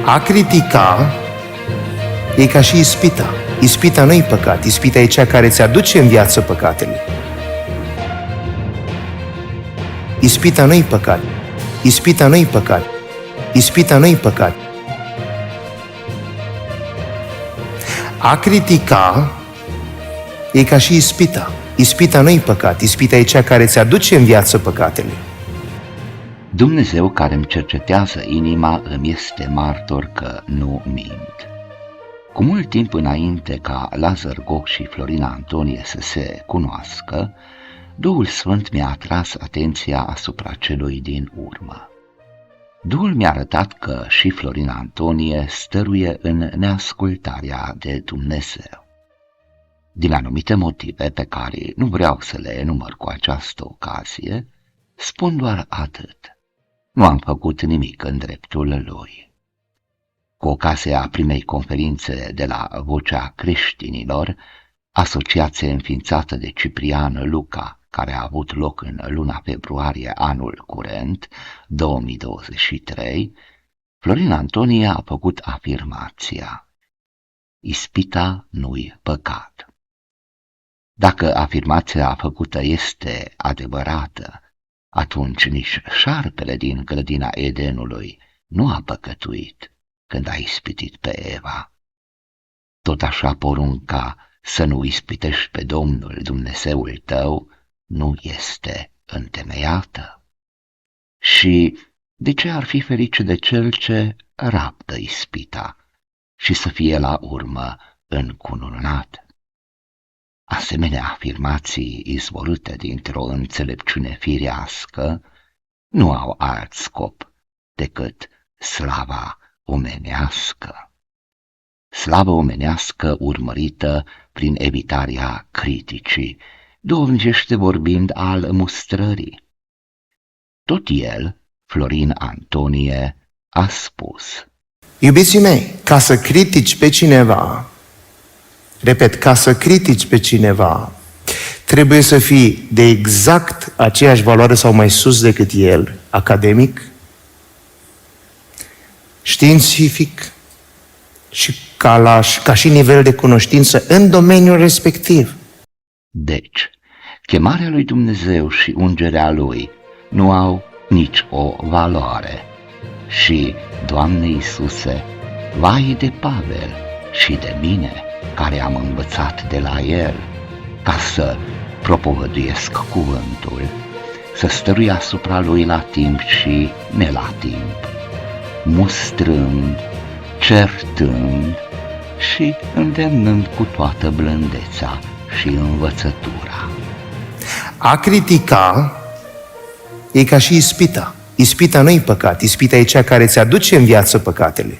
A critica e ca și ispita. Ispita nu-i păcat, ispita e cea care îți aduce în viață păcatele. Ispita nu-i păcat, ispita nu-i păcat, ispita nu-i păcat. A critica e ca și ispita. Ispita nu-i păcat, ispita e cea care îți aduce în viață păcatele. Dumnezeu care îmi cercetează inima îmi este martor că nu mint. Cu mult timp înainte ca Lazar Goc și Florina Antonie să se cunoască, Duhul Sfânt mi-a atras atenția asupra celui din urmă. Duhul mi-a arătat că și Florina Antonie stăruie în neascultarea de Dumnezeu. Din anumite motive pe care nu vreau să le enumăr cu această ocazie, spun doar atât. Nu am făcut nimic în dreptul lui. Cu ocazia primei conferințe de la Vocea Creștinilor, asociație înființată de Ciprian Luca, care a avut loc în luna februarie anul curent, 2023, Florina Antonie a făcut afirmația: ispita nu-i păcat. Dacă afirmația făcută este adevărată, atunci nici șarpele din grădina Edenului nu a păcătuit când a ispitit pe Eva. Tot așa porunca să nu ispitești pe Domnul Dumnezeul tău nu este întemeiată. Și de ce ar fi ferice de cel ce rabdă ispita și să fie la urmă încununat? Asemenea afirmații izvorâte dintr-o înțelepciune firească nu au alt scop decât slava omenească. Slavă omenească urmărită prin evitarea criticii, duhovnicește vorbind al mustrării. Tot el, Florin Antonie, a spus: Iubiții mei, ca să critici pe cineva, repet, ca să critici pe cineva, trebuie să fii de exact aceeași valoare sau mai sus decât el, academic, științific și ca și nivel de cunoștință în domeniul respectiv. Deci, chemarea lui Dumnezeu și ungerea lui nu au nici o valoare. Și, Doamne Iisuse, vai de Pavel și de mine, care am învățat de la el, ca să propovăduiesc cuvântul, să stărui asupra lui la timp și ne la timp, mustrând, certând și îndemnând cu toată blândețea și învățătura. A critica e ca și ispita. Ispita nu-i păcat, ispita e cea care îți aduce în viață păcatele.